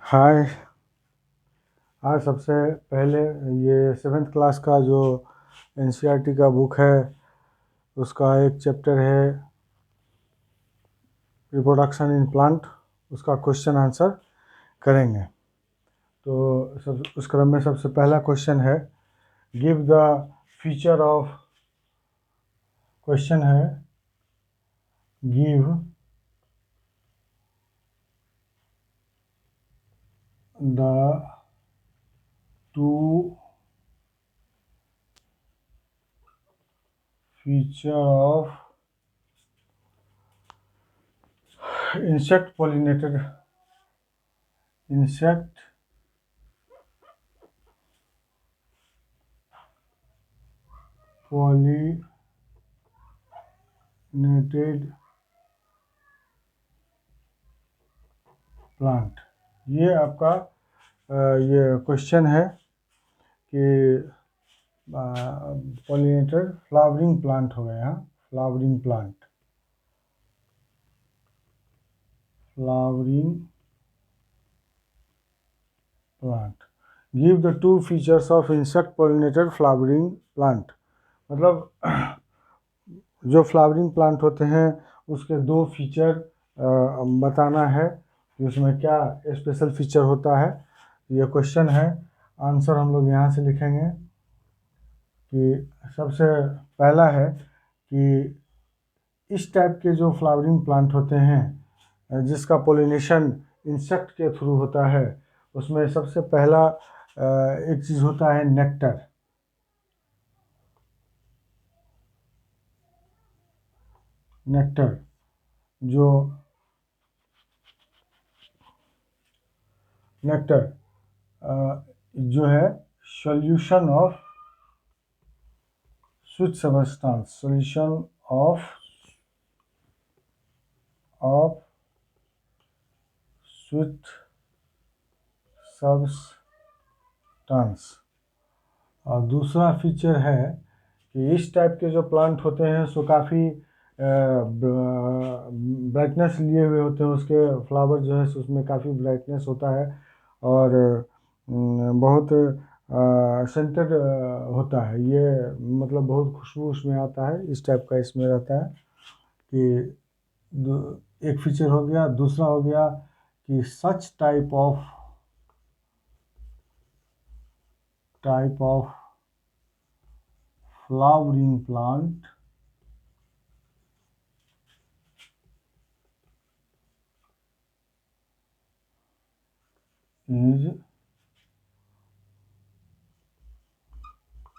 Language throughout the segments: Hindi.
हाय। आज सबसे पहले ये 7th क्लास का जो एनसीईआरटी का बुक है उसका एक चैप्टर है रिप्रोडक्शन इन प्लांट, उसका क्वेश्चन आंसर करेंगे। तो उस क्रम में सबसे पहला क्वेश्चन है, give the feature of, question है give the two feature of insect pollinated plant. ये आपका ये क्वेश्चन है कि पॉलिनेटेड फ्लावरिंग प्लांट हो गया, flowering plant, give the to features of insect pollinated flowering plant. मतलब जो फ्लावरिंग प्लांट होते हैं उसके दो फीचर बताना है कि उसमें क्या स्पेशल फीचर होता है। ये क्वेश्चन है, आंसर हम लोग यहाँ से लिखेंगे कि सबसे पहला है कि इस टाइप के जो फ्लावरिंग प्लांट होते हैं जिसका पोलिनेशन इंसेक्ट के थ्रू होता है, उसमें सबसे पहला एक चीज़ होता है नेक्टर। नेक्टर जो जो है solution of sweet substance, solution of sweet substance. और दूसरा फीचर है कि इस टाइप के जो प्लांट होते हैं सो काफ़ी ब्राइटनेस लिए हुए होते हैं, उसके फ्लावर जो है उसमें काफ़ी ब्राइटनेस होता है और बहुत सेंटेड होता है। ये मतलब बहुत खुशबू उसमें आता है, इस टाइप का इसमें रहता है कि एक फीचर हो गया। दूसरा हो गया कि such type of flowering plant is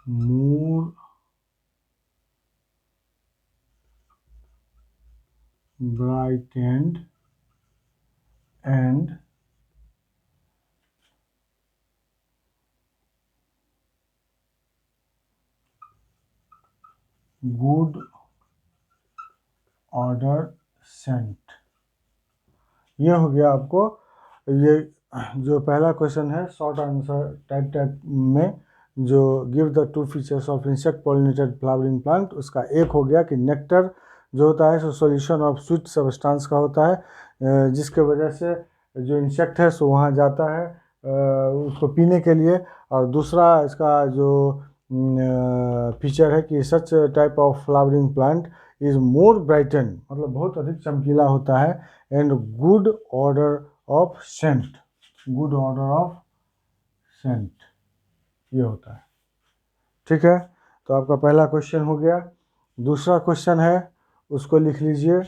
more brightened and good order scent। ये हो गया आपको ये जो पहला क्वेश्चन है शॉर्ट आंसर टाइप में, जो give the to features of insect pollinated flowering plant, उसका एक हो गया कि नेक्टर जो होता है so solution of sweet substance का होता है, जिसके वजह से जो इंसेक्ट है सो वहाँ जाता है उसको पीने के लिए। और दूसरा इसका जो फीचर है कि such type of flowering plant is more brighter, मतलब बहुत अधिक चमकीला होता है, and good order of scent, good order of scent ये होता है। ठीक है, तो आपका पहला क्वेश्चन हो गया। दूसरा क्वेश्चन है, उसको लिख लीजिए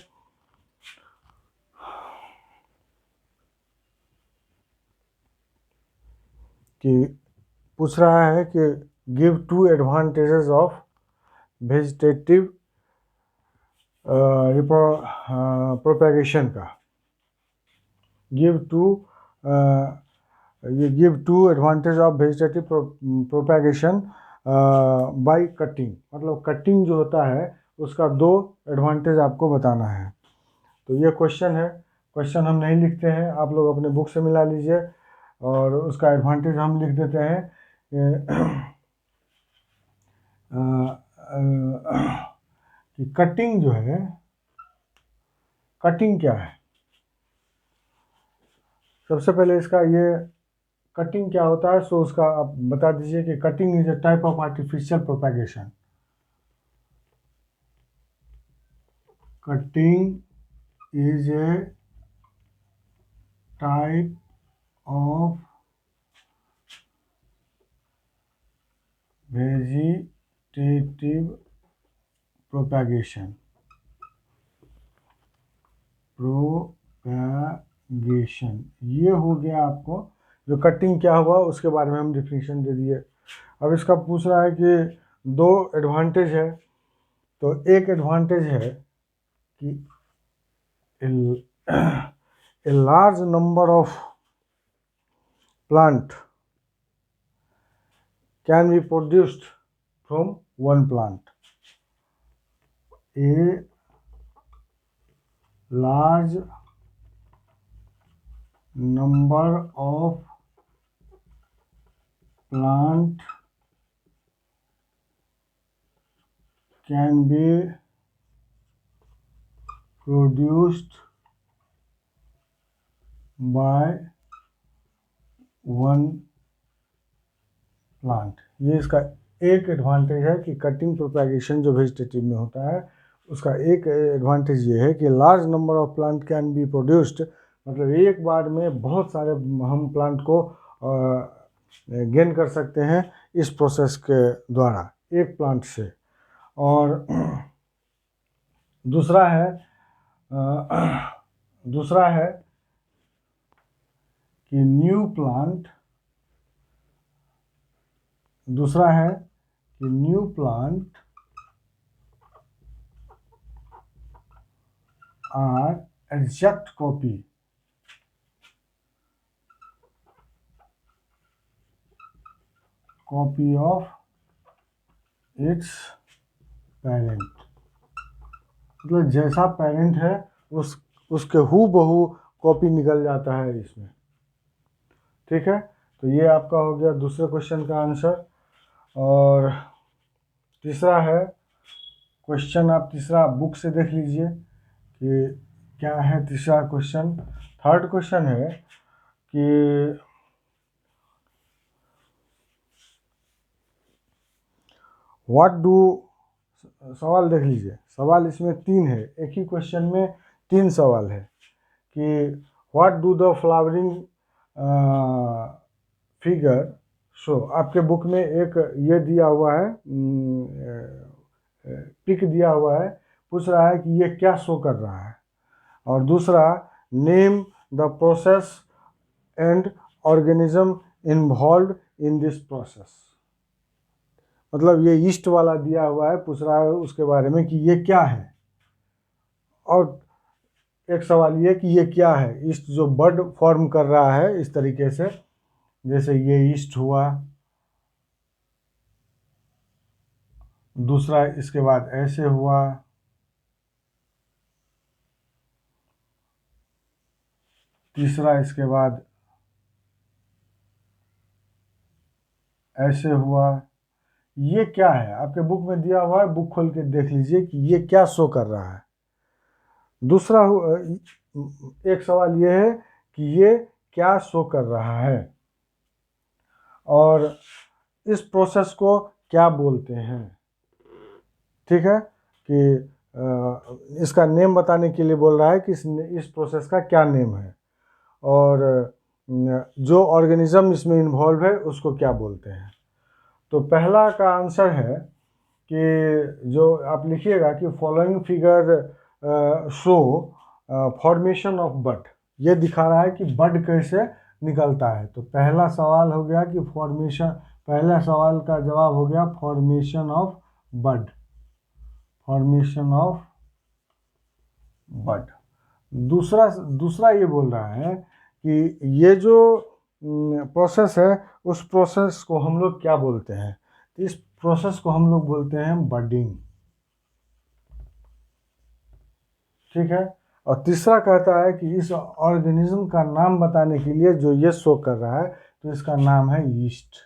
कि पूछ रहा है कि give two advantages of vegetative propagation का। Give two advantage of vegetative propagation by cutting. मतलब कटिंग जो होता है उसका दो एडवांटेज आपको बताना है। तो ये क्वेश्चन है, क्वेश्चन हम नहीं लिखते हैं, आप लोग अपने बुक से मिला लीजिए और उसका एडवांटेज हम लिख देते हैं कि कटिंग जो है, कटिंग क्या है? सबसे पहले इसका ये कटिंग क्या होता है, सो उसका आप बता दीजिए कि cutting is a type of artificial propagation. Cutting is a type of vegetative propagation. ये हो गया आपको जो कटिंग क्या हुआ उसके बारे में हम डिफिनीशन दे दिए। अब इसका पूछ रहा है कि दो एडवांटेज है, तो एक एडवांटेज है कि a large number of plant can be produced from one plant. A large number of plant can be produced by one plant। ये इसका एक एडवांटेज है कि कटिंग प्रोपेगेशन जो वेजिटेटिव में होता है उसका एक एडवांटेज ये है कि large number of plant can be produced, मतलब एक बार में बहुत सारे हम प्लांट को गेन कर सकते हैं इस प्रोसेस के द्वारा एक प्लांट से। और दूसरा है कि new plant are exact copy of its parent, मतलब जैसा पेरेंट है उसके हूबहू कॉपी निकल जाता है इसमें। ठीक है, तो ये आपका हो गया दूसरे क्वेश्चन का आंसर। और तीसरा है क्वेश्चन, आप तीसरा बुक से देख लीजिए कि क्या है तीसरा क्वेश्चन। थर्ड क्वेश्चन है कि व्हाट डू, सवाल देख लीजिए, सवाल इसमें 3 है, एक ही क्वेश्चन में 3 सवाल है कि what do the flowering figure show. आपके बुक में एक ये दिया हुआ है, पिक दिया हुआ है, पूछ रहा है कि ये क्या शो कर रहा है। और दूसरा, name the process and organism involve in this process, मतलब ये ईस्ट वाला दिया हुआ है, पूछ रहा है उसके बारे में कि ये क्या है। और एक सवाल ये कि ये क्या है, ईस्ट जो बड फॉर्म कर रहा है इस तरीके से, जैसे ये ईस्ट हुआ, दूसरा इसके बाद ऐसे हुआ, तीसरा इसके बाद ऐसे हुआ। ये क्या है, आपके बुक में दिया हुआ है, बुक खोल के देख लीजिए कि ये क्या शो कर रहा है। दूसरा एक सवाल ये है कि ये क्या शो कर रहा है और इस प्रोसेस को क्या बोलते हैं। ठीक है, कि इसका नेम बताने के लिए बोल रहा है कि इस प्रोसेस का क्या नेम है और जो ऑर्गेनिज्म इसमें इन्वॉल्व है उसको क्या बोलते हैं। तो पहला का आंसर है कि जो आप लिखिएगा कि following figure show formation of bud, ये दिखा रहा है कि बड कैसे निकलता है। तो पहला सवाल हो गया कि फॉर्मेशन, पहला सवाल का जवाब हो गया formation of bud, formation of bud. दूसरा ये बोल रहा है कि ये जो प्रोसेस है उस प्रोसेस को हम लोग क्या बोलते हैं, तो इस प्रोसेस को हम लोग बोलते हैं बडिंग। ठीक है, और तीसरा कहता है कि इस ऑर्गेनिज्म का नाम बताने के लिए जो ये शो कर रहा है तो इसका नाम है यीस्ट।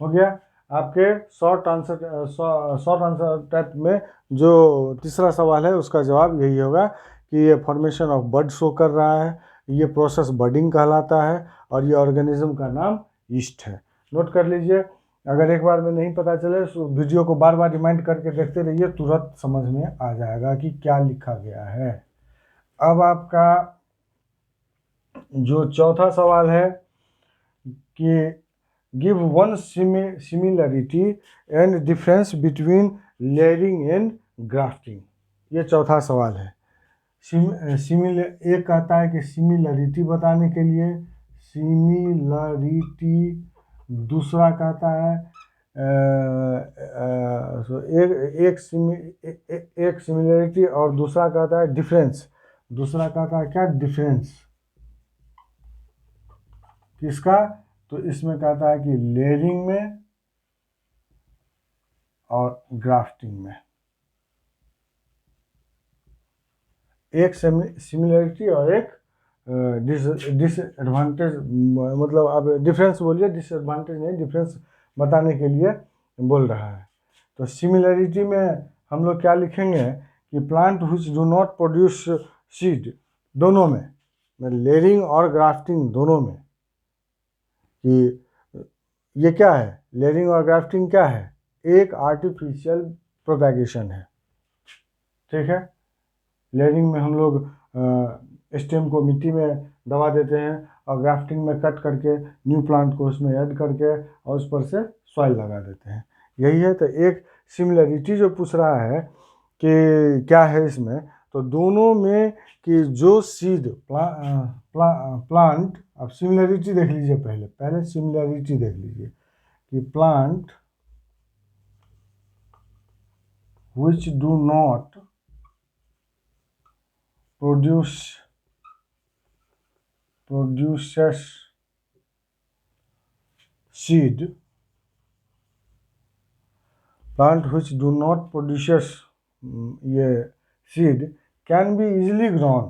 हो गया आपके शॉर्ट आंसर टाइप में जो तीसरा सवाल है उसका जवाब यही होगा कि ये फॉर्मेशन ऑफ बड शो कर रहा है, ये प्रोसेस बडिंग कहलाता है और ये ऑर्गेनिज्म का नाम यीस्ट है। नोट कर लीजिए, अगर एक बार में नहीं पता चले तो वीडियो को बार बार रिमाइंड करके देखते रहिए, तुरंत समझ में आ जाएगा कि क्या लिखा गया है। अब आपका जो चौथा सवाल है कि give one similarity and difference between layering and grafting. ये चौथा सवाल है। एक कहता है कि सिमिलरिटी बताने के लिए सिमिलरिटी, दूसरा कहता है एक सिमिलरिटी और दूसरा कहता है डिफरेंस। दूसरा कहता है क्या, डिफरेंस किसका, तो इसमें कहता है कि लेयरिंग में और ग्राफ्टिंग में। एक सिमिलरिटी और एक डिसएडवांटेज, मतलब आप डिफरेंस बोलिए, डिसएडवांटेज नहीं, डिफरेंस बताने के लिए बोल रहा है। तो सिमिलरिटी में हम लोग क्या लिखेंगे कि plant which do not produce seed, दोनों में, लेयरिंग और ग्राफ्टिंग दोनों में, कि ये क्या है, लेयरिंग और ग्राफ्टिंग क्या है, एक आर्टिफिशियल प्रोपैगेशन है। ठीक है, लेयरिंग में हम लोग स्टेम को मिट्टी में दबा देते हैं और ग्राफ्टिंग में कट करके न्यू प्लांट को उसमें ऐड करके और उस पर से सॉइल लगा देते हैं, यही है। तो एक सिमिलरिटी जो पूछ रहा है कि क्या है इसमें, तो दोनों में कि जो सीड प्लांट, अब सिमिलरिटी देख लीजिए, पहले सिमिलरिटी देख लीजिए कि plant which do not produces seed, plant which do not produces ये seed can be easily grown,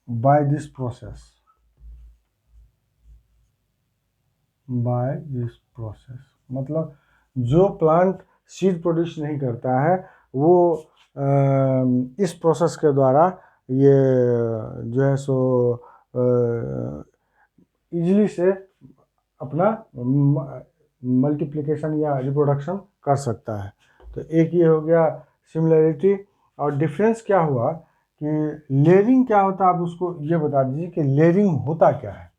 by this process, मतलब जो प्लांट सीड प्रोड्यूस नहीं करता है वो इस प्रोसेस के द्वारा ये जो है सो इजीली से अपना मल्टीप्लिकेशन या रिप्रोडक्शन कर सकता है। तो एक ये हो गया सिमिलरिटी। और डिफरेंस क्या हुआ कि लेयरिंग क्या होता है, आप उसको ये बता दीजिए कि लेयरिंग होता क्या है,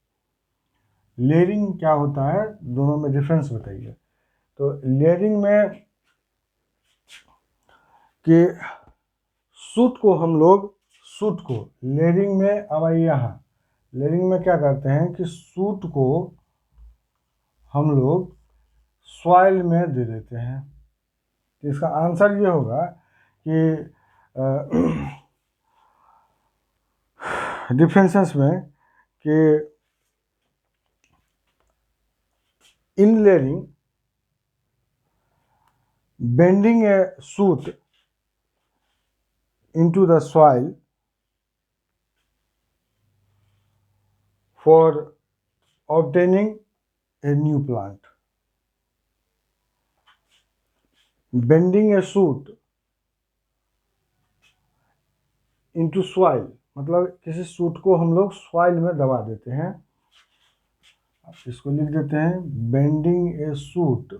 लेयरिंग क्या होता है, दोनों में डिफरेंस बताइए। तो लेयरिंग में कि सूट को लेयरिंग में, अब आइए यहाँ, लेयरिंग में क्या करते हैं कि सूट को हम लोग सॉइल में दे देते हैं। तो इसका आंसर ये होगा कि डिफरेंसेस में कि in layering bending a shoot into the soil for obtaining a new plant. Bending a shoot into soil, मतलब किसी सूट को हम लोग सॉइल में दबा देते हैं। अब इसको लिख देते हैं bending A suit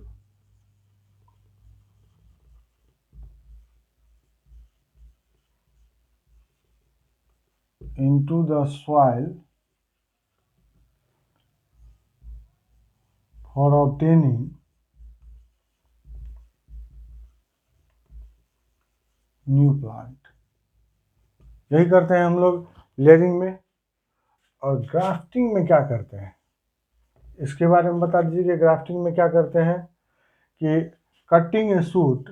into the soil for obtaining new plant. यही करते हैं हम लोग लेयरिंग में। और ग्राफ्टिंग में क्या करते हैं, इसके बारे में बता दीजिए कि ग्राफ्टिंग में क्या करते हैं कि कटिंग ए सूट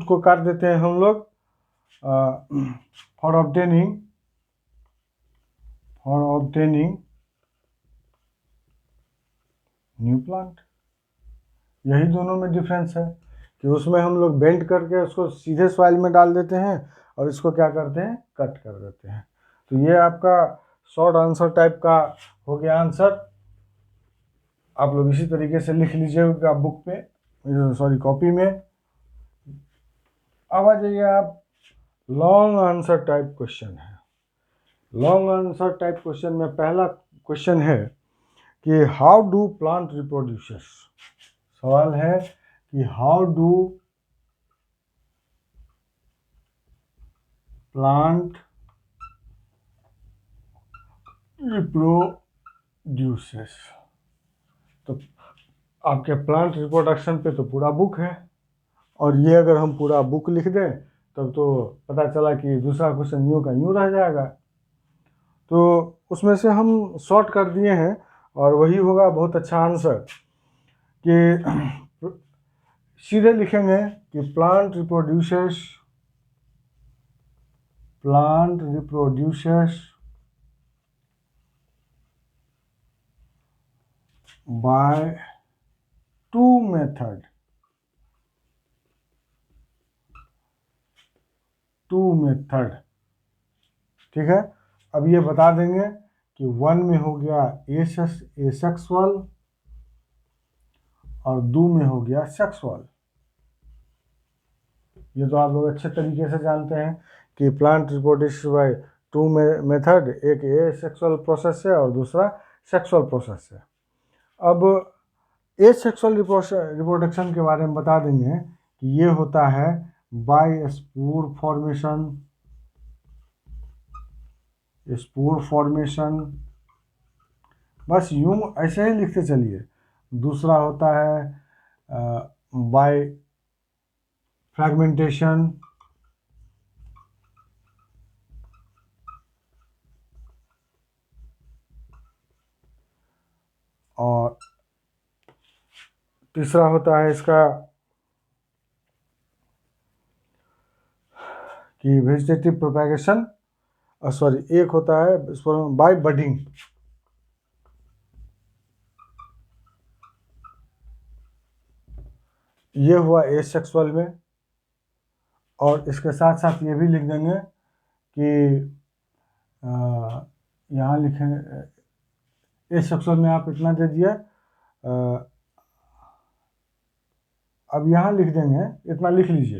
को काट देते हैं हम लोग फॉर ऑब्टेनिंग न्यू प्लांट। यही दोनों में डिफरेंस है कि उसमें हम लोग बेंड करके उसको सीधे सॉइल में डाल देते हैं और इसको क्या करते हैं, कट कर देते हैं। तो ये आपका शॉर्ट आंसर टाइप का हो गया आंसर। आप लोग इसी तरीके से लिख लीजिएगा बुक पे, सॉरी कॉपी में। अब आ जाइए आप, लॉन्ग आंसर टाइप क्वेश्चन है। लॉन्ग आंसर टाइप क्वेश्चन में पहला क्वेश्चन है कि हाउ डू प्लांट रिप्रोड्यूसेस। सवाल है कि हाउ डू प्लांट रिप्रोड्यूसेस। तो आपके प्लांट रिप्रोडक्शन पे तो पूरा बुक है, और ये अगर हम पूरा बुक लिख दें तब तो पता चला कि दूसरा क्वेश्चन यूँ का यूँ रह जाएगा। तो उसमें से हम शॉर्ट कर दिए हैं, और वही होगा बहुत अच्छा आंसर कि सीधे लिखेंगे कि plant reproduces by two method. ठीक है। अब ये बता देंगे कि वन में हो गया एसेक्सुअल और दो में हो गया सेक्सुअल। ये तो आप लोग अच्छे तरीके से जानते हैं कि plant reproduce by two method, एक एसेक्सुअल प्रोसेस है और दूसरा सेक्सुअल प्रोसेस है। अब एसेक्सुअल रिप्रोडक्शन के बारे में बता देंगे कि ये होता है बाय स्पोर फॉर्मेशन, बस यूं ऐसे ही लिखते चलिए। दूसरा होता है बाय फ्रैगमेंटेशन, और तीसरा होता है इसका कि वेजिटेटिव प्रोपैगेशन, सॉरी एक होता है बाय बडिंग। ये हुआ एसेक्सुअल में, और इसके साथ साथ ये भी लिख देंगे कि यहाँ लिखेंगे एसेक्सुअल में आप इतना दे दिया, अब यहाँ लिख देंगे, इतना लिख लीजिए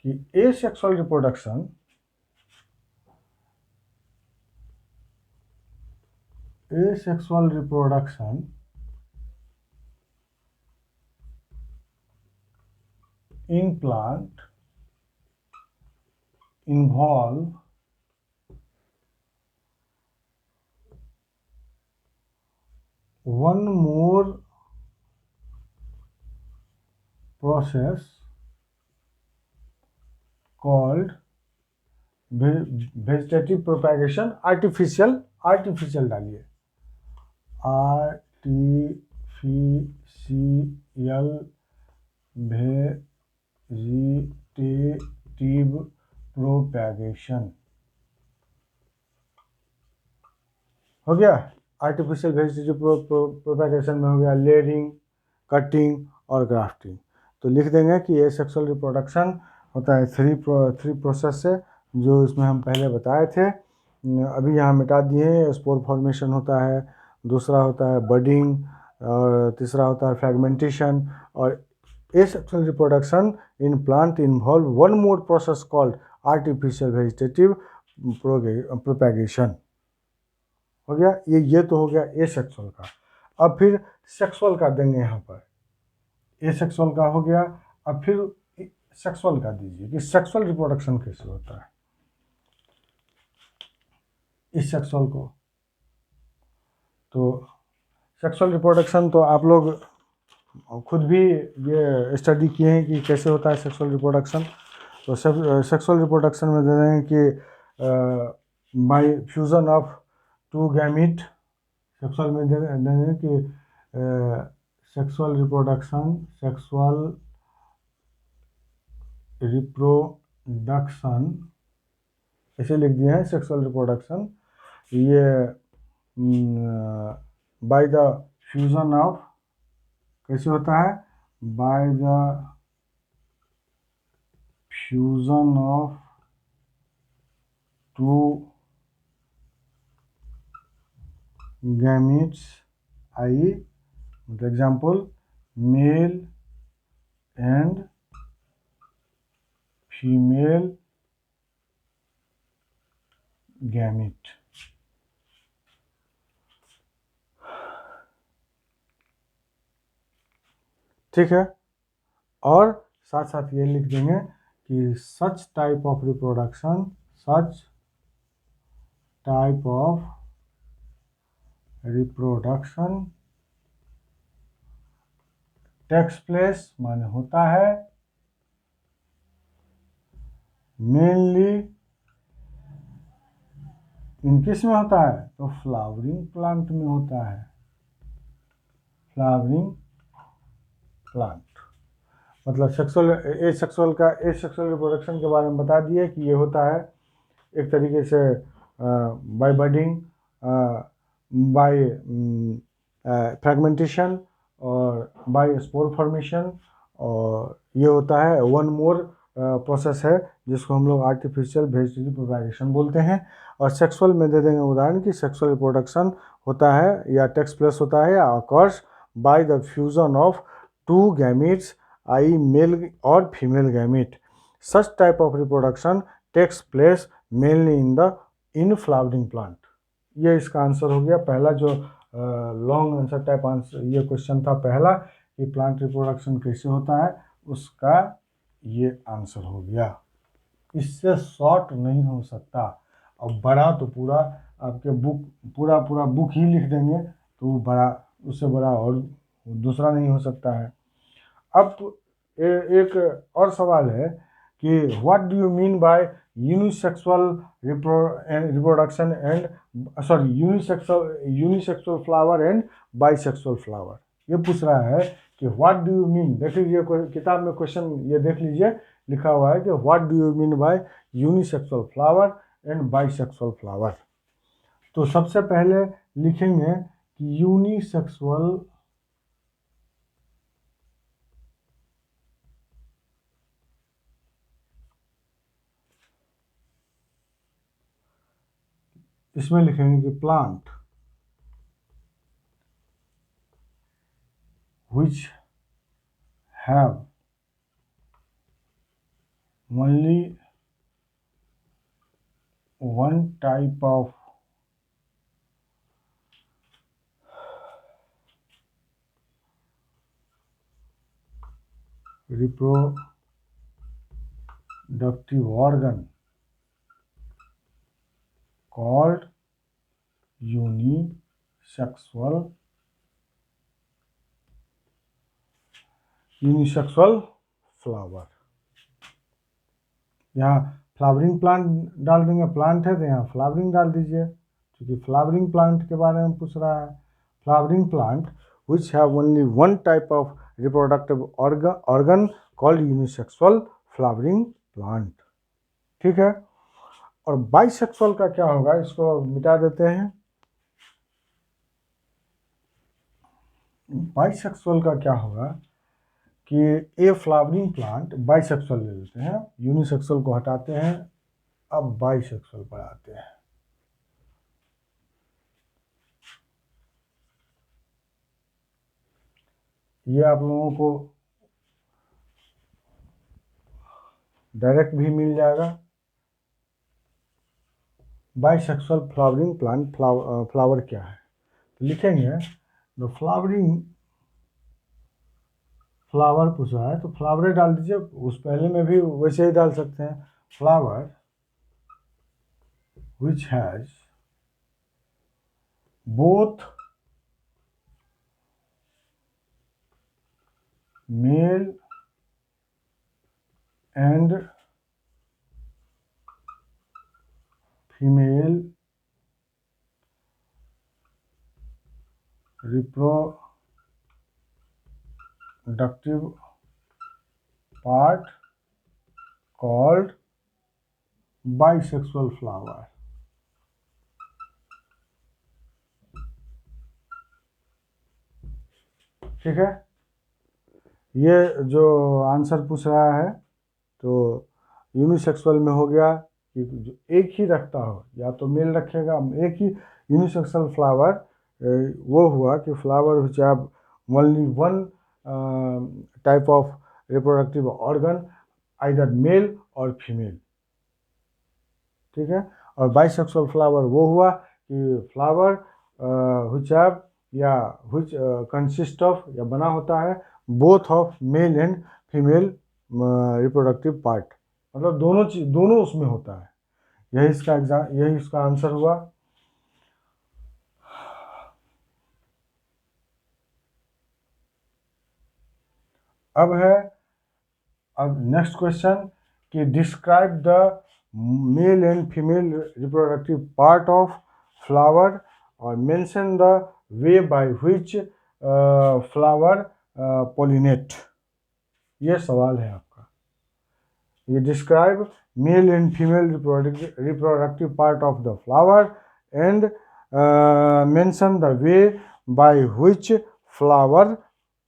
कि asexual reproduction in plant involve one more process called vegetative propagation, artificial डालिए, artificial vegetative propagation हो गया। आर्टिफिशियल वेजिटेटिव प्रोपैगेशन में हो गया लेयरिंग, कटिंग और ग्राफ्टिंग। तो लिख देंगे कि एसेक्सुअल रिप्रोडक्शन होता है थ्री प्रोसेस से, जो इसमें हम पहले बताए थे, अभी यहाँ मिटा दिए। स्पोर फॉर्मेशन होता है, दूसरा होता है बडिंग, और तीसरा होता है फ्रैगमेंटेशन, और asexual reproduction in plant involve one more process called artificial vegetative propagation. हो गया। ये तो हो गया एसेक्सुअल का। अब फिर सेक्सुअल का देंगे यहाँ पर। एसेक्सुअल का हो गया, अब फिर सेक्सुअल का दीजिए कि सेक्सुअल रिप्रोडक्शन कैसे होता है इस सेक्सुअल को। तो सेक्सुअल रिप्रोडक्शन तो आप लोग खुद भी ये स्टडी किए हैं कि कैसे होता है सेक्सुअल रिप्रोडक्शन। तो सेक्सुअल रिप्रोडक्शन में दे देंगे कि by fusion of two gamete. Sexual में दे देंगे कि सेक्सुअल रिप्रोडक्शन ऐसे लिख दिए हैं। सेक्सुअल रिप्रोडक्शन ये बाय द फ्यूजन ऑफ, कैसे होता है, by the fusion of two gametes, i.e. example male and female gamete। ठीक है, और साथ साथ ये लिख देंगे कि such type of reproduction, such type of reproduction takes place माने होता है मेनली इन किस में होता है, तो फ्लावरिंग प्लांट में होता है, फ्लावरिंग प्लांट। मतलब सेक्सुअल एसेक्सुअल रिप्रोडक्शन के बारे में बता दिए कि ये होता है एक तरीके से बाय बडिंग, बाय फ्रेगमेंटेशन और बाय स्पोर फॉर्मेशन, और ये होता है वन मोर प्रोसेस है जिसको हम लोग आर्टिफिशियल वेजिटेटिव प्रोपगेशन बोलते हैं। और सेक्सुअल में दे देंगे उदाहरण कि सेक्सुअल रिप्रोडक्शन होता है या टेक्स प्लेस होता है या occurs by the fusion of two gametes, I male और female gamete. Such type of reproduction takes place mainly in flowering plant. ये इसका आंसर हो गया। पहला जो लॉन्ग आंसर टाइप आंसर ये क्वेश्चन था पहला कि प्लांट रिप्रोडक्शन कैसे होता है, उसका ये आंसर हो गया। इससे शॉर्ट नहीं हो सकता। और बड़ा तो पूरा आपके बुक पूरा बुक ही लिख देंगे तो बड़ा, उससे बड़ा और दूसरा नहीं हो सकता है। अब एक और सवाल है कि what do you mean by unisexual reproduction and unisexual flower and bisexual flower. ये पूछ रहा है कि व्हाट डू यू मीन। देख लीजिए किताब में क्वेश्चन ये देख लीजिए लिखा हुआ है कि what do you mean by unisexual flower and bisexual flower. तो सबसे पहले लिखेंगे कि यूनिसेक्सुअल इसमें लिखेंगे कि plant which have only one type of reproductive organ called unisexual flower. यहाँ फ्लावरिंग प्लांट डाल देंगे, प्लांट है तो यहाँ फ्लावरिंग डाल दीजिए क्योंकि फ्लावरिंग प्लांट के बारे में पूछ रहा है। Flowering plant which have only one type of reproductive organ called unisexual flowering plant. ठीक है, और बाइसेक्सुअल का क्या होगा, इसको मिटा देते हैं। बाइसेक्सुअल का क्या होगा कि ए फ्लावरिंग प्लांट बाइसेक्सुअल ले लेते हैं, यूनिसेक्सुअल को हटाते हैं, अब बाइसेक्सुअल पर आते हैं। ये आप लोगों को डायरेक्ट भी मिल जाएगा। बाइसेक्सुअल फ्लावरिंग प्लांट फ्लावर क्या है, तो लिखेंगे द फ्लावरिंग फ्लावर पूछ रहा है तो फ्लावर डाल दीजिए, उस पहले में भी वैसे ही डाल सकते हैं। Flower which has both male and female reproductive part called bisexual flower। ठीक है, ये जो आंसर पूछ रहा है तो यूनिसेक्सुअल में हो गया कि जो एक ही रखता हो, या तो मेल रखेगा एक ही। यूनिसेक्सुअल फ्लावर वो हुआ कि flower which have only one type of reproductive organ, either male और फीमेल, ठीक है। और बाइसेक्सुअल फ्लावर वो हुआ कि फ्लावर विच हैव या विच कंसिस्ट ऑफ या बना होता है both of male and female reproductive part, मतलब दोनों चीज, दोनों उसमें होता है। यही इसका आंसर हुआ। अब नेक्स्ट क्वेश्चन कि describe the male and female reproductive part of flower और mention the way by which flower pollinate. ये सवाल है आपका। ये describe male and female reproductive part of the flower and mention the way by which flower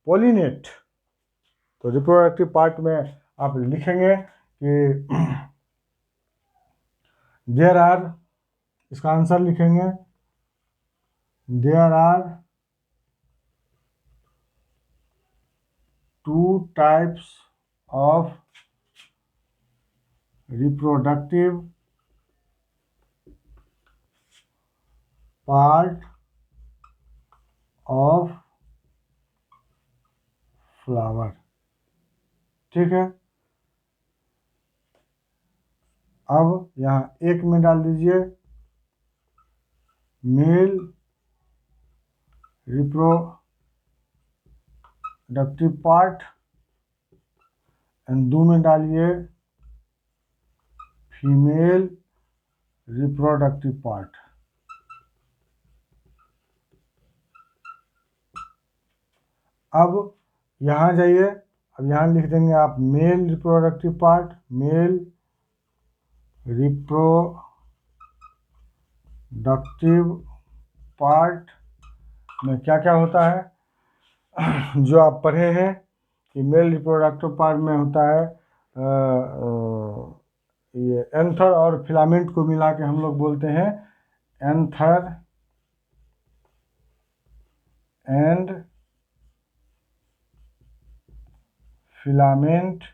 pollinate. तो रिप्रोडक्टिव पार्ट में आप लिखेंगे कि देयर आर, इसका आंसर लिखेंगे there are 2 types of reproductive part of flower, ठीक है। अब यहाँ एक में डाल दीजिए मेल रिप्रोडक्टिव पार्ट एंड 2 में डालिए फीमेल रिप्रोडक्टिव पार्ट। अब यहाँ जाइए, अब यहाँ लिख देंगे आप male reproductive part, male reproductive part में क्या क्या होता है जो आप पढ़े हैं कि मेल रिप्रोडक्टिव पार्ट में होता है ये एंथर और फिलामेंट को मिला के हम लोग बोलते हैं एंथर एंड फिलामेंट,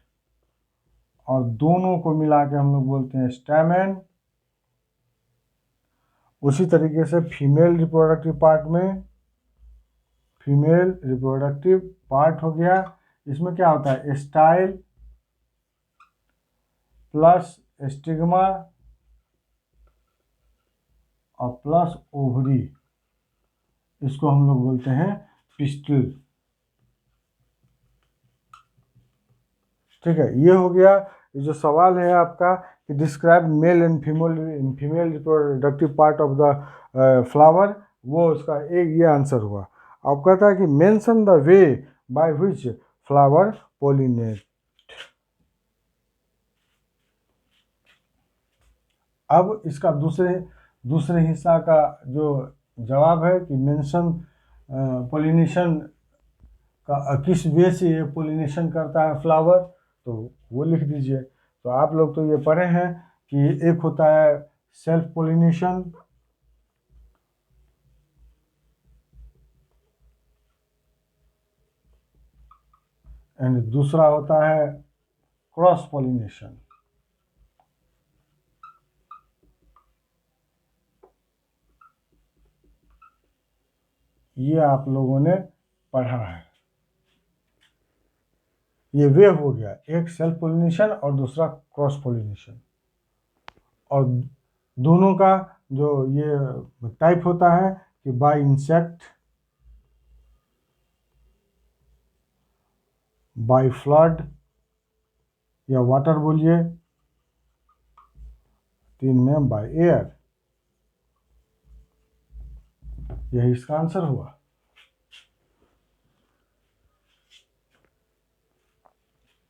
और दोनों को मिला के हम लोग बोलते हैं स्टैमेन। उसी तरीके से फीमेल रिप्रोडक्टिव पार्ट में, फीमेल रिप्रोडक्टिव पार्ट हो गया, इसमें क्या होता है स्टाइल प्लस स्टिग्मा और प्लस ओवरी, इसको हम लोग बोलते हैं पिस्टिल, ठीक है। ये हो गया। ये जो सवाल है आपका कि describe male and female reproductive part of the flower, वो उसका एक ये आंसर हुआ। अब कहता है कि mention the way by which flower pollinate. अब इसका दूसरे हिस्सा का जो जवाब है कि मेंशन पोलिनेशन का किस वे से ये पोलिनेशन करता है फ्लावर, तो वो लिख दीजिए। तो आप लोग तो ये पढ़े हैं कि एक होता है सेल्फ पोलिनेशन, एंड दूसरा होता है क्रॉस पोलिनेशन। ये आप लोगों ने पढ़ा है। ये वे हो गया, एक सेल्फ पोलिनेशन और दूसरा क्रॉस पोलिनेशन, और दोनों का जो ये टाइप होता है कि बाय इंसेक्ट, बाय फ्लड या वाटर बोलिए, 3 में बाय एयर। यही इसका आंसर हुआ।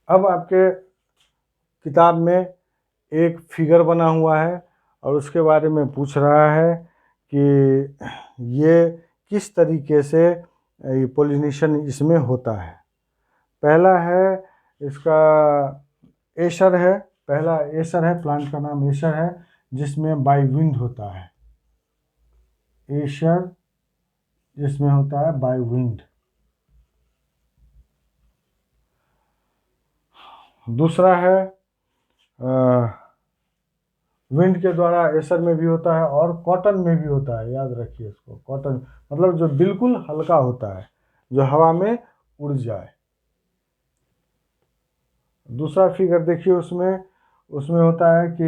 अब आपके किताब में एक फिगर बना हुआ है और उसके बारे में पूछ रहा है कि ये किस तरीके से पोलिनेशन इसमें होता है। पहला है इसका एशर है, पहला एशर है, प्लांट का नाम एशर है, जिसमें बाय विंड होता है। एशर जिसमें होता है बाय विंड। दूसरा है विंड के द्वारा एशर में भी होता है और कॉटन में भी होता है, याद रखिए इसको। कॉटन मतलब जो बिल्कुल हल्का होता है, जो हवा में उड़ जाए। दूसरा फिगर देखिए, उसमें होता है कि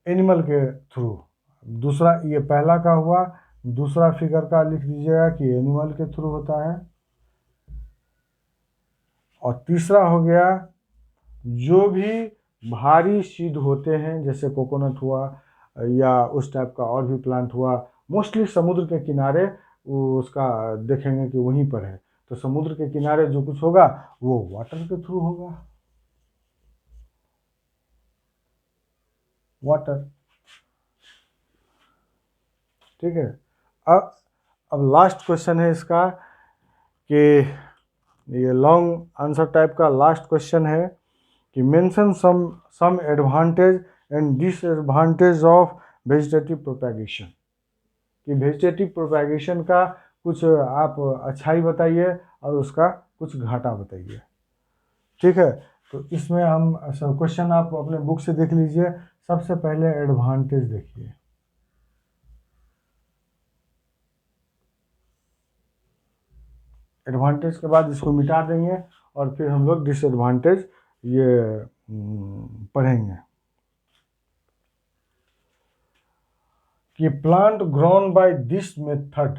एनिमल के थ्रू। दूसरा, ये पहला का हुआ, दूसरा फिगर का लिख दीजिएगा कि एनिमल के थ्रू होता है। और तीसरा हो गया, जो भी भारी सीड होते हैं, जैसे कोकोनट हुआ या उस टाइप का और भी प्लांट हुआ, मोस्टली समुद्र के किनारे उसका देखेंगे कि वहीं पर है। तो समुद्र के किनारे जो कुछ होगा वो वाटर के थ्रू होगा, वाटर। ठीक है। अब लास्ट क्वेश्चन है इसका कि ये लॉन्ग आंसर टाइप का लास्ट क्वेश्चन है कि mention some advantage and disadvantage of vegetative propagation. कि वेजिटेटिव प्रोपैगेशन का कुछ आप अच्छाई बताइए और उसका कुछ घाटा बताइए। ठीक है, तो इसमें हम क्वेश्चन आप अपने बुक से देख लीजिए। सबसे पहले एडवांटेज देखिए। एडवांटेज के बाद इसको मिटा देंगे और फिर हम लोग डिसएडवांटेज ये पढ़ेंगे। कि plant grown by this method,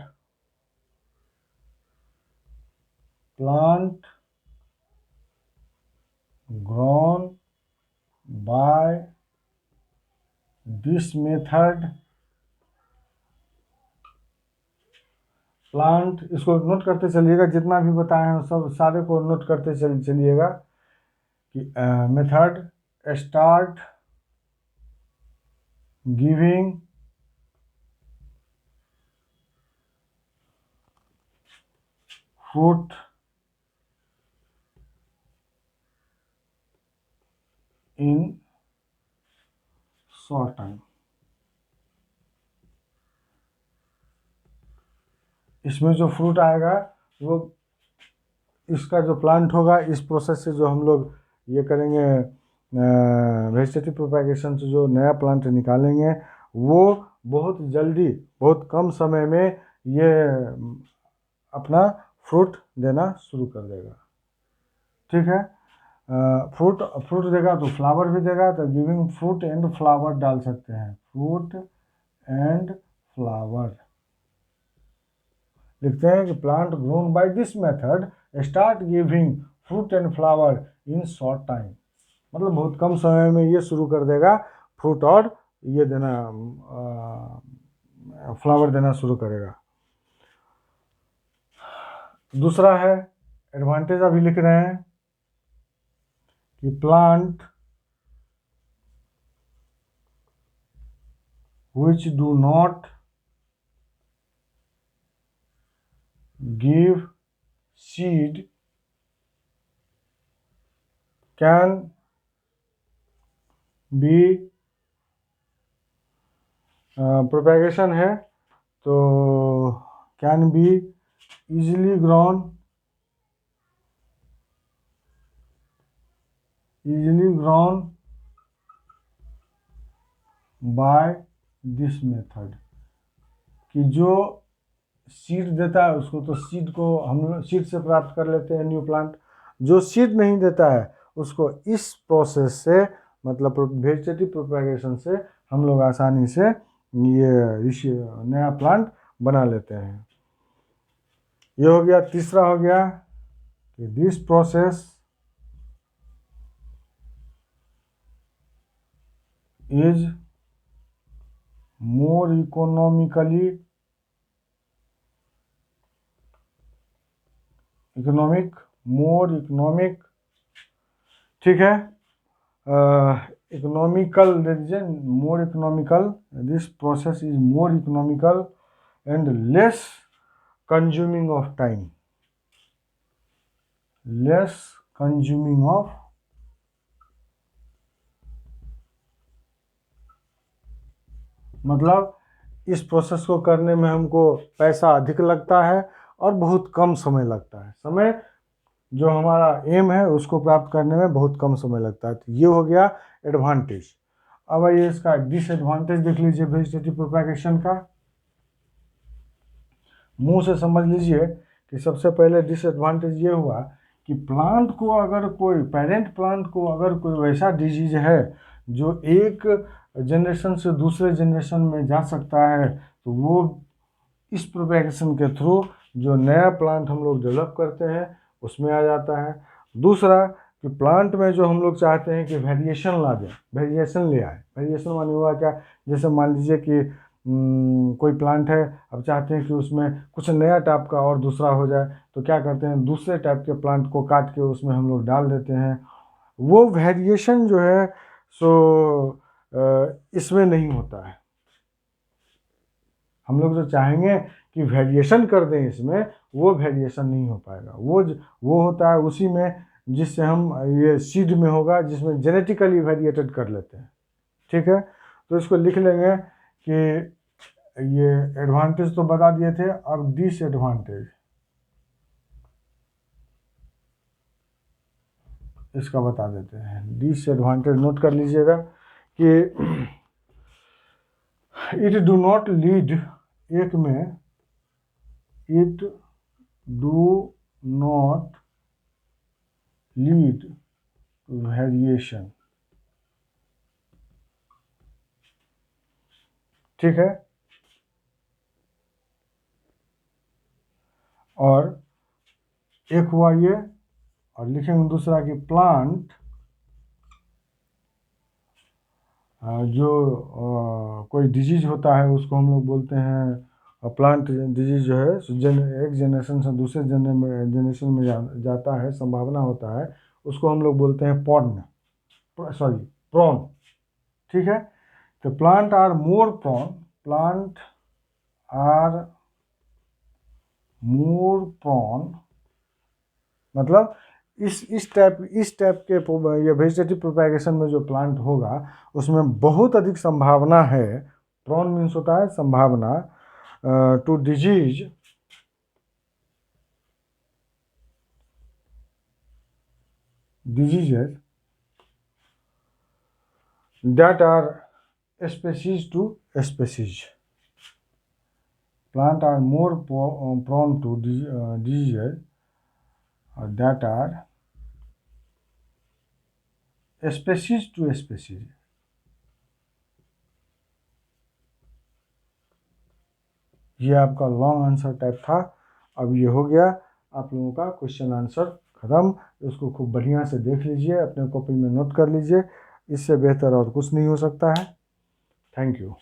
plant grown by this method, plant, इसको नोट करते चलिएगा, जितना भी बताए हैं सब सारे को नोट करते चलिएगा। कि method start giving fruit in short time। इसमें जो फ्रूट आएगा वो, इसका जो प्लांट होगा, इस प्रोसेस से जो हम लोग ये करेंगे वेजिटेटिव प्रोपैगेशन से जो नया प्लांट निकालेंगे, वो बहुत जल्दी, बहुत कम समय में ये अपना फ्रूट देना शुरू कर देगा। ठीक है, फ्रूट देगा तो फ्लावर भी देगा, तो गिविंग फ्रूट एंड फ्लावर डाल सकते हैं, फ्रूट एंड फ्लावर लिखते हैं। कि plant grown by this method start giving fruit and flower in short time. मतलब बहुत कम समय में ये शुरू कर देगा फ्रूट और ये देना, फ्लावर देना शुरू करेगा। दूसरा है एडवांटेज, अभी लिख रहे हैं कि plant which do not give seed can be propagation है तो can be easily grown by this method. कि जो सीड देता है उसको तो सीड को हम सीड से प्राप्त कर लेते हैं न्यू प्लांट। जो सीड नहीं देता है उसको इस प्रोसेस से, मतलब वेजिटेटिव प्रोपैगेशन से हम लोग आसानी से ये नया प्लांट बना लेते हैं। ये हो गया। तीसरा हो गया कि this process is more economic. ठीक है, इकोनॉमिकल दे दीजिए, मोर economical. This process is more economical and less consuming of time, less consuming of मतलब इस प्रोसेस को करने में हमको पैसा अधिक लगता है और बहुत कम समय लगता है। समय जो हमारा एम है उसको प्राप्त करने में बहुत कम समय लगता है। तो ये हो गया एडवांटेज। अब आइए इसका डिसएडवांटेज देख लीजिए वेजिटेटिव प्रोपैगेशन का। मुंह से समझ लीजिए कि सबसे पहले डिसएडवांटेज ये हुआ कि प्लांट को अगर कोई पेरेंट प्लांट को अगर कोई वैसा डिजीज है जो एक जनरेशन से दूसरे जनरेशन में जा सकता है, तो वो इस प्रोपैगेशन के थ्रू जो नया प्लांट हम लोग डेवलप करते हैं उसमें आ जाता है। दूसरा कि प्लांट में जो हम लोग चाहते हैं कि वेरिएशन ला दें, वेरिएशन ले आए। वेरिएशन माने हुआ क्या, जैसे मान लीजिए कि कोई प्लांट है, अब चाहते हैं कि उसमें कुछ नया टाइप का और दूसरा हो जाए, तो क्या करते हैं दूसरे टाइप के प्लांट को काट के उसमें हम लोग डाल देते हैं। वो वेरिएशन जो है सो इसमें नहीं होता है। हम लोग जो चाहेंगे कि वेरिएशन कर दें इसमें, वो वेरिएशन नहीं हो पाएगा। वो होता है उसी में जिससे हम ये सीड में होगा जिसमें जेनेटिकली वेरिएटेड कर लेते हैं। ठीक है, तो इसको लिख लेंगे कि ये एडवांटेज तो बता दिए थे, अब डिसएडवांटेज इसका बता देते हैं। डिसएडवांटेज नोट कर लीजिएगा कि इट डू नॉट लीड, एक में it do not lead to variation. ठीक है, और एक हुआ ये, और लिखेंगे दूसरा कि प्लांट जो कोई डिजीज होता है उसको हम लोग बोलते हैं प्लांट डिजीज जो है एक जनरेशन से दूसरे जनरेशन में जाता है, संभावना होता है, उसको हम लोग बोलते हैं प्रॉन। ठीक है, तो plant are more prone, plant are more prone मतलब इस टाइप के ये वेजिटेटिव प्रोपैगेशन में जो प्लांट होगा उसमें बहुत अधिक संभावना है। प्रॉन मीन्स होता है संभावना to diseases that are species to species. Plants are more prone to diseases that are species to species. ये आपका लॉन्ग आंसर टाइप था। अब ये हो गया आप लोगों का क्वेश्चन आंसर खत्म। इसको खूब बढ़िया से देख लीजिए, अपने कॉपी में नोट कर लीजिए, इससे बेहतर और कुछ नहीं हो सकता है। Thank you.